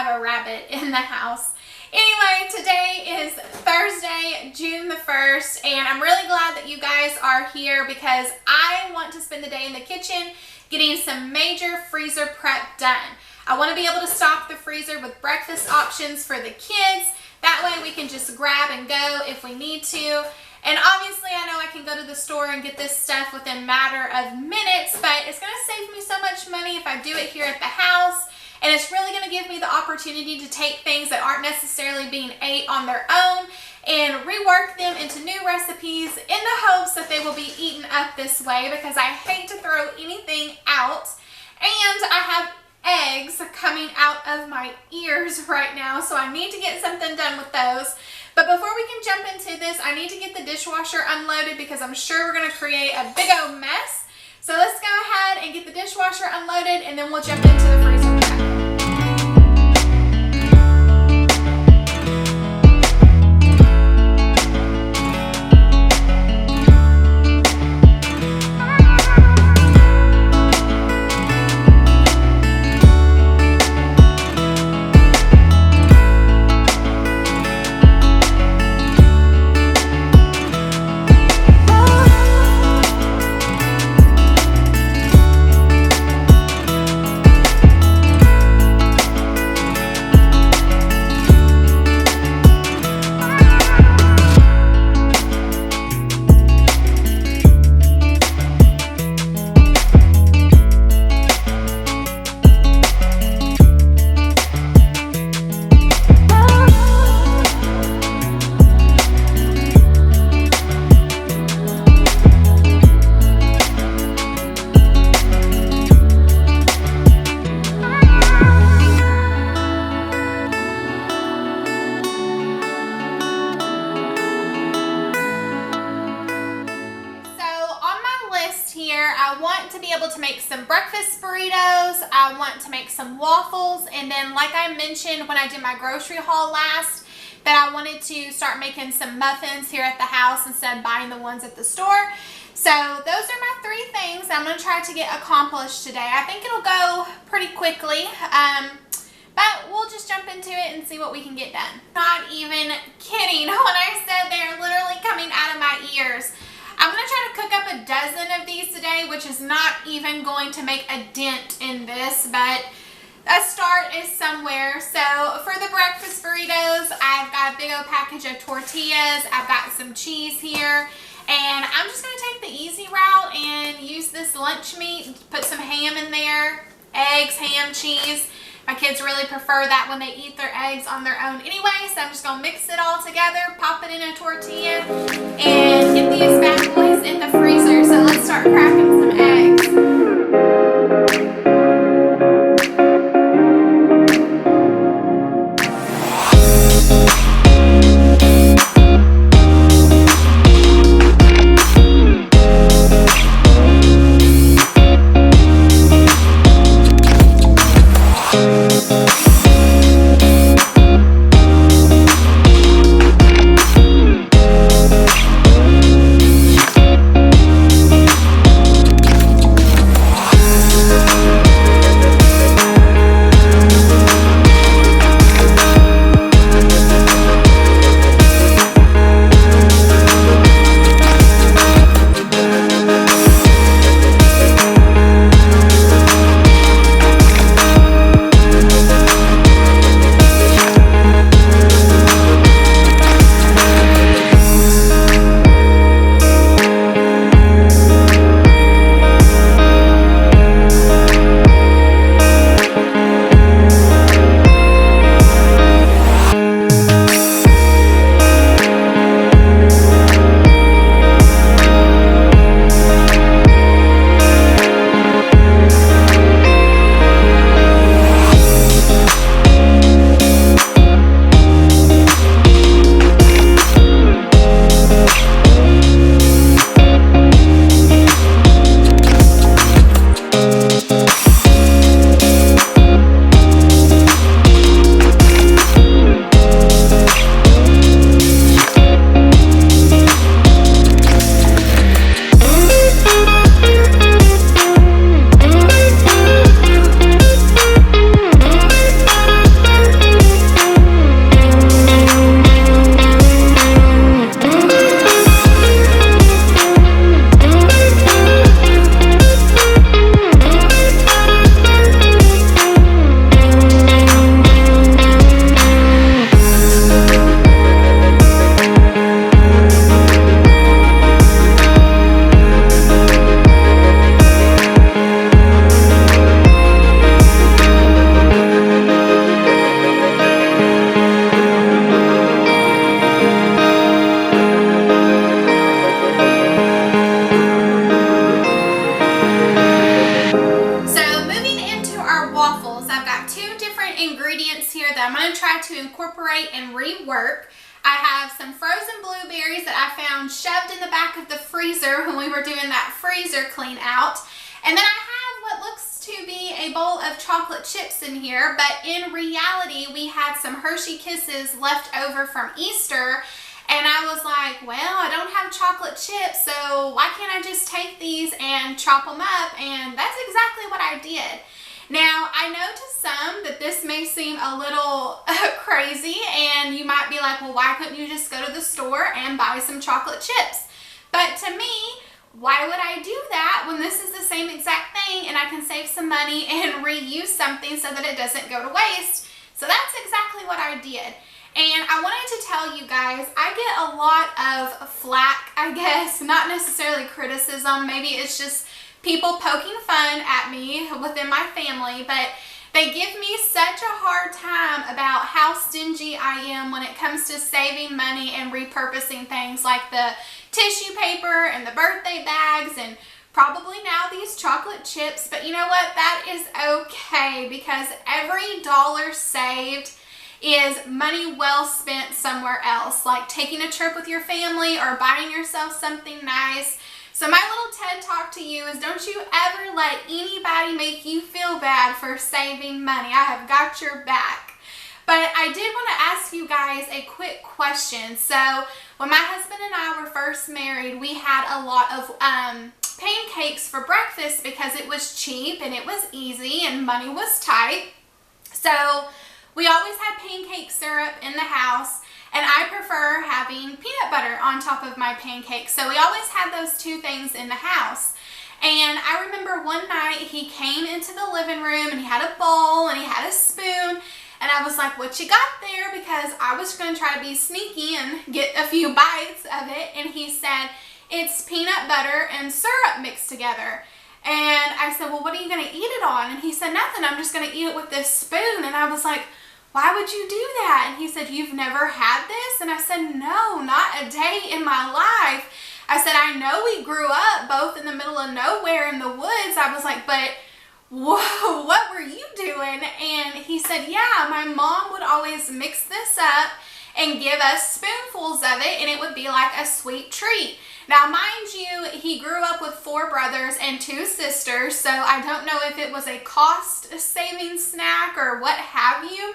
have a rabbit in the house. Anyway, today is Thursday, June the 1st, and I'm really glad that you guys are here because I want to spend the day in the kitchen getting some major freezer prep done. I want to be able to stock the freezer with breakfast options for the kids. That way we can just grab and go if we need to. And obviously I know I can go to the store and get this stuff within a matter of minutes, but it's going to save me so much money if I do it here at the house. And it's really going to give me the opportunity to take things that aren't necessarily being ate on their own and rework them into new recipes in the hopes that they will be eaten up this way, because I hate to throw anything out. And I have eggs coming out of my ears right now, so I need to get something done with those. But before we can jump into this, I need to get the dishwasher unloaded because I'm sure we're going to create a big old mess. So let's go ahead and get the dishwasher unloaded and then we'll jump into the freezer prep. I want to be able to make some breakfast burritos. I want to make some waffles, and then like I mentioned when I did my grocery haul last, that I wanted to start making some muffins here at the house instead of buying the ones at the store. So those are my three things I'm going to try to get accomplished today. I think it'll go pretty quickly, but we'll just jump into it and see what we can get done. Not even kidding when I said they're literally coming out of my ears. I'm going to try to cook up a dozen of these today, which is not even going to make a dent in this, but a start is somewhere. So for the breakfast burritos, I've got a big old package of tortillas. I've got some cheese here, and I'm just going to take the easy route and use this lunch meat, put some ham in there, eggs, ham, cheese. My kids really prefer that when they eat their eggs on their own anyway, so I'm just going to mix it all together, pop it in a tortilla, and get these bad boys in the freezer. So let's start cracking some eggs. I've got 2 different ingredients here that I'm going to try to incorporate and rework. I have some frozen blueberries that I found shoved in the back of the freezer when we were doing that freezer clean out. And then I have what looks to be a bowl of chocolate chips in here, but in reality we had some Hershey Kisses left over from Easter, and I was like, well, I don't have chocolate chips, so why can't I just take these and chop them up? And that's exactly what I did. Now, I know to some that this may seem a little crazy, and you might be like, well, why couldn't you just go to the store and buy some chocolate chips? But to me, why would I do that when this is the same exact thing and I can save some money and reuse something so that it doesn't go to waste? So that's exactly what I did. And I wanted to tell you guys, I get a lot of flack, I guess, not necessarily criticism. Maybe it's just people poking fun at me within my family, but they give me such a hard time about how stingy I am when it comes to saving money and repurposing things like the tissue paper and the birthday bags and probably now these chocolate chips. But you know what? That is okay, because every dollar saved is money well spent somewhere else, like taking a trip with your family or buying yourself something nice. So my little TED talk to you is, don't you ever let anybody make you feel bad for saving money. I have got your back. But I did want to ask you guys a quick question. So when my husband and I were first married, we had a lot of pancakes for breakfast because it was cheap and it was easy and money was tight. So we always had pancake syrup in the house, and I prefer having peanut butter on top of my pancakes. So we always had those 2 things in the house. And I remember one night he came into the living room and he had a bowl and he had a spoon. And I was like, what you got there? Because I was going to try to be sneaky and get a few bites of it. And he said, it's peanut butter and syrup mixed together. And I said, well, what are you going to eat it on? And he said, nothing. I'm just going to eat it with this spoon. And I was like, why would you do that? And he said, you've never had this? And I said, no, not a day in my life. I said, I know we grew up both in the middle of nowhere in the woods. I was like, but whoa, what were you doing? And he said, yeah, my mom would always mix this up and give us spoonfuls of it, and it would be like a sweet treat. Now, mind you, he grew up with 4 brothers and 2 sisters, so I don't know if it was a cost-saving snack or what have you.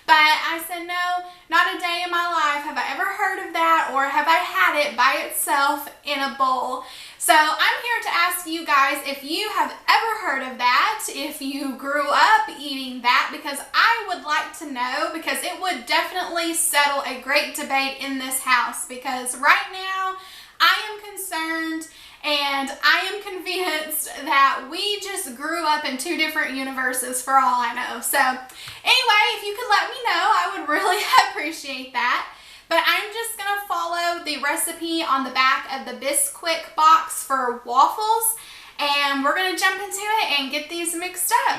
But I said, no, not a day in my life have I ever heard of that, or have I had it by itself in a bowl. So I'm here to ask you guys if you have ever heard of that, if you grew up eating that, because I would like to know, because it would definitely settle a great debate in this house. Because right now, I am concerned and I am convinced that we just grew up in 2 different universes for all I know. So anyway, if you could let me know, I would really appreciate that. But I'm just going to follow the recipe on the back of the Bisquick box for waffles, and we're going to jump into it and get these mixed up.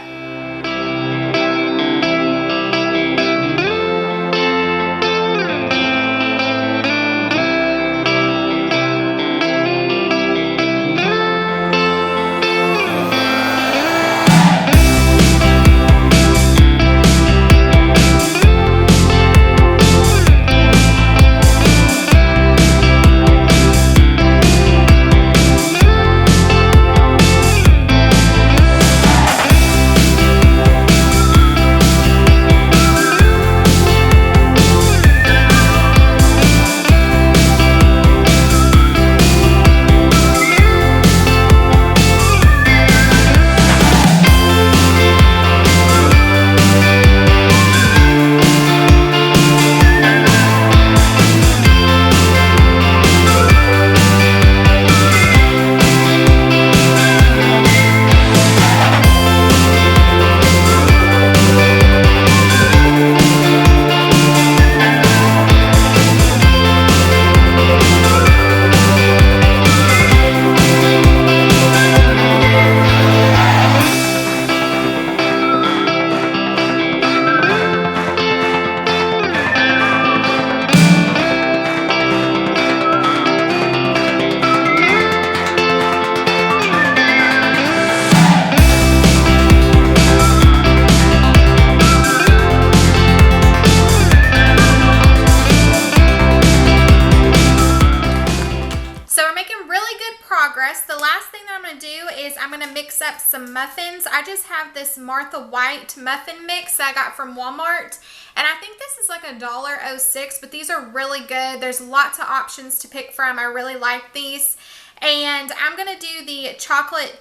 some muffins. I just have this Martha White muffin mix that I got from Walmart. And I think this is like $1.06, but these are really good. There's lots of options to pick from. I really like these. And I'm going to do the chocolate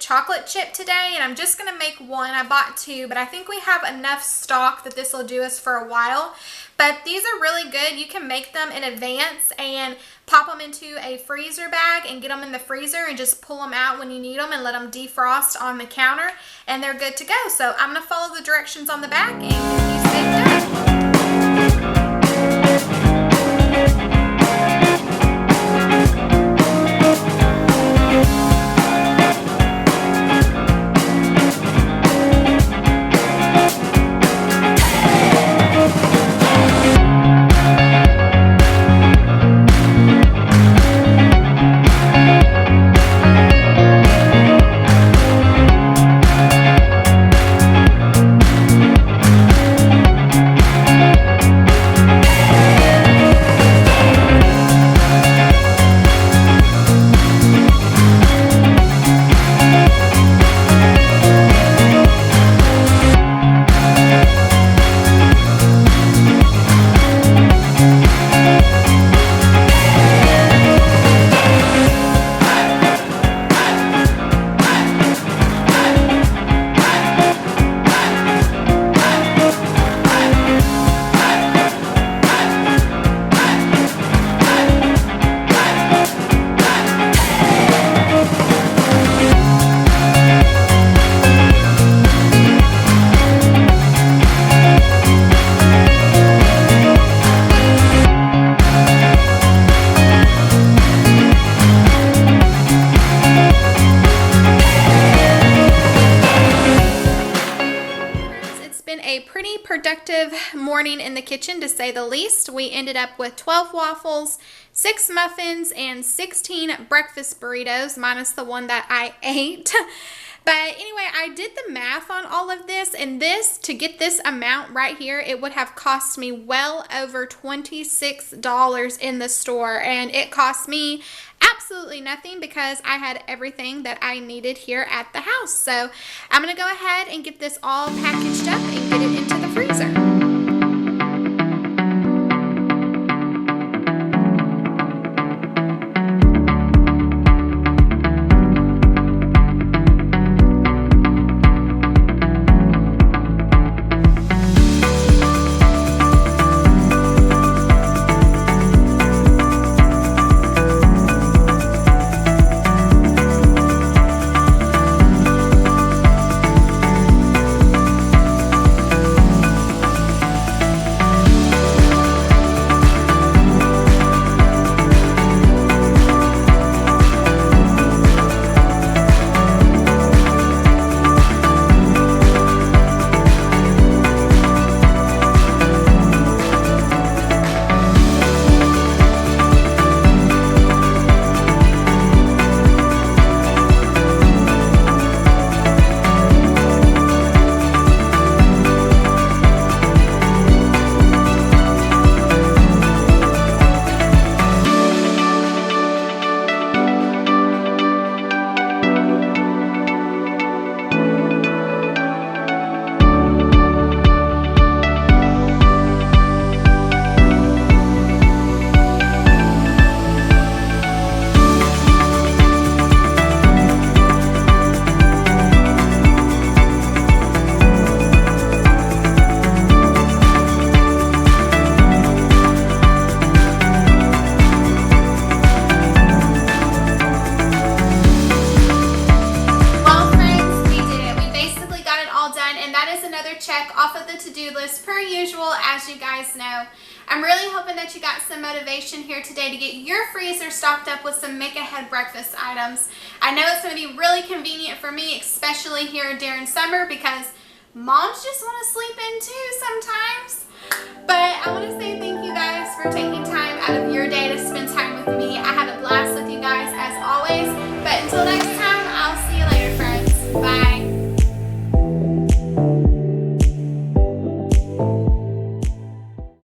chip today, and I'm just going to make one. I bought two, but I think we have enough stock that this will do us for a while. But these are really good. You can make them in advance and pop them into a freezer bag and get them in the freezer and just pull them out when you need them and let them defrost on the counter, and they're good to go. So I'm going to follow the directions on the back and get these baked up. Productive morning in the kitchen, to say the least. We ended up with 12 waffles, 6 muffins, and 16 breakfast burritos, minus the one that I ate. But anyway, I did the math on all of this, and to get this amount right here, it would have cost me well over $26 in the store, and it cost me absolutely nothing because I had everything that I needed here at the house. So I'm going to go ahead and get this all packaged up and get it into the freezer. As you guys know, I'm really hoping that you got some motivation here today to get your freezer stocked up with some make-ahead breakfast items. I know it's going to be really convenient for me, especially here during summer, because moms just want to sleep in too sometimes. But I want to say thank you guys for taking time out of your day to spend time with me. I had a blast with you guys as always. But until next time, I'll see you later, friends. Bye.